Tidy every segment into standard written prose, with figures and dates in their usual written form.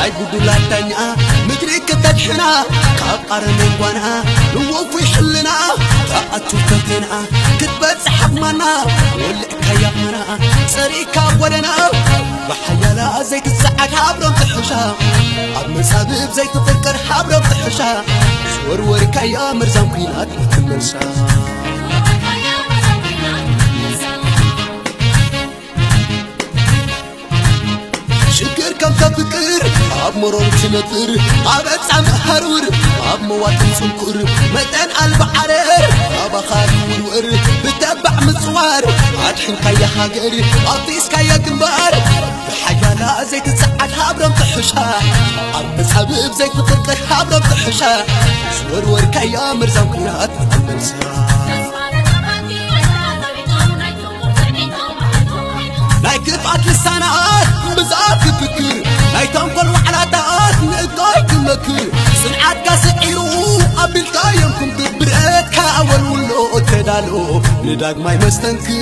عيبودو لا تانيا مدريك تدحنا كابقار نوانا نوفي حلنا تأتو فتنا كتبت حمنا ولك يغمنا سريكا ولنا بحيالا زيت الساعة حابرم تحشا عب مسابب زيت تفكر حابرم تحشا سورور كيا مرزام كينات متمرسا شكر كم تفكر عب مرور تنطر عب اتسام هرور عب مواتن سنكر متن قلب عرر عب خاك ورور بتبع مصوار عدحن كيا حاجر عطيس كيا جنبار بحيالا زيت الساعة حابرم تحشا عب مسابب زيت تفكر حابرم تحشا سورور كيا مرزام كينات متمرسا ناي كفات لسانات بزاف فكر ناي تنقل وحلاتات نقاي كمكر صنعات كاسعيرو قبل تايمكم تبرئت كاول ولو تدالو نداق ماي مستنكر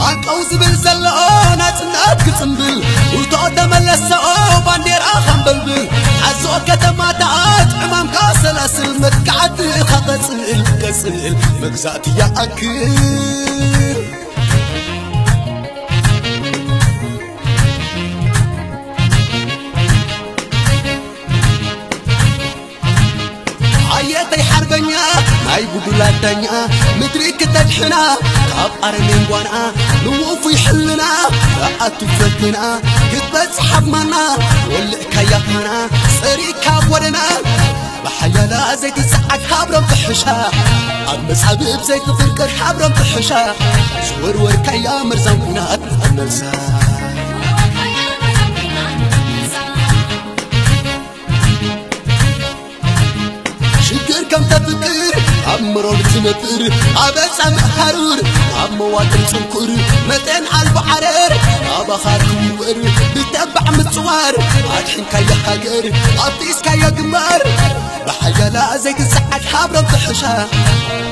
عقوز بالزلقو ناتنات كتنبل وتقعد ملسقو باندير آخم بلبل عزو كتماتات امام كاسلاسل متقعد خطسل كسل مجزات يأكل عياتي حربنيا ناي بدولا دنيا مدريك تدحنا كابقار نوانا نوفي حلنا رأتو فتنا كتبت حمنا ولك يغمنا سريكا ولنا بحيالا زيت الساعة حابرم تحشا عب مسحبب زيت تفكر حابرم تحشا سورور كيا مرزام كينات متمرسا شكر كم تفكر عمرو بتنطر عبسام هرور عم مواتن سنكر متن قلب عرر عب خاك ور بتبع مصوار عدحن كيا حاجر عطيس كيا جمار بحيالا زيت الساعة حابرم تحشا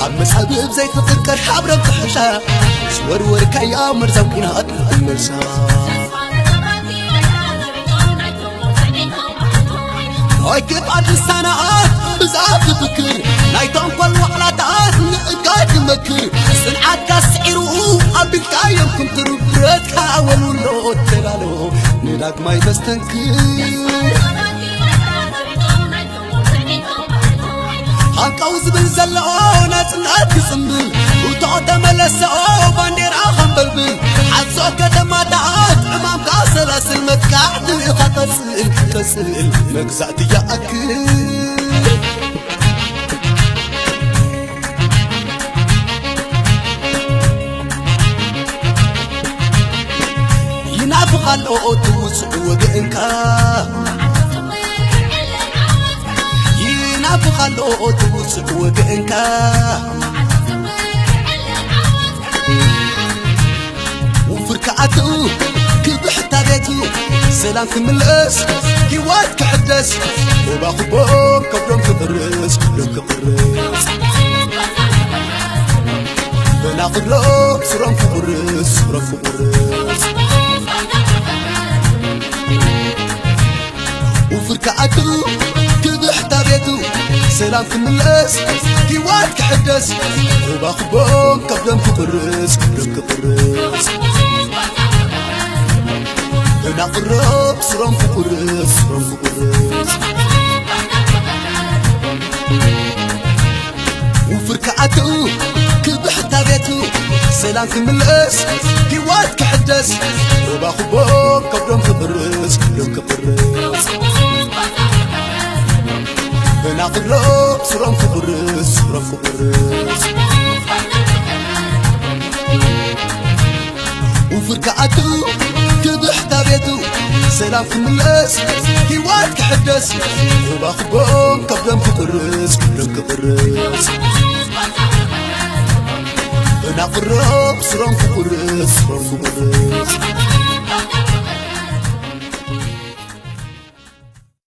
عب مسحبب زيت تفكر حابرم تحشا سورور كيا مرزام كينات متمرسا هاي كتبت لسانات بزاف فكر ناي تنقل وحلاتات نقاي كمكر صنعات كاسعيرو قبل تايمكم تربرت كاول ولو تدالو نداق ماي مستنكر عقوز بالزلقو ناتنات كسنبل وتقعد ملسقو باندير آخم بلبل عزو كتماتات امام كاسلاسل متقعد خطسل كسل مجزات يأكل ينافق الأوتوس وقنكا ينافق الأوتوس وقنكا وفركعتو كبحتا بيتو سلام كملس كيوات كحدس وباخبوب كبرم كبرس كبرس بناخد لوك سرام كبرس كبرس وفركعتو كبحتا بيتو سلام كملس كيوات كحدس وباخبوب كبرم كبرس كبرس نقرب سرام كبرس وفركعتو كبحتا بيتو سلام كملس كيوات كحدس وباخبوب كبرم كبرس نقرب سرام كبرس وفركعتو كبحتا بيتو سلام كملس كيوات كحدس وباخبوب كبرم كبرس نقرب سرام كبرس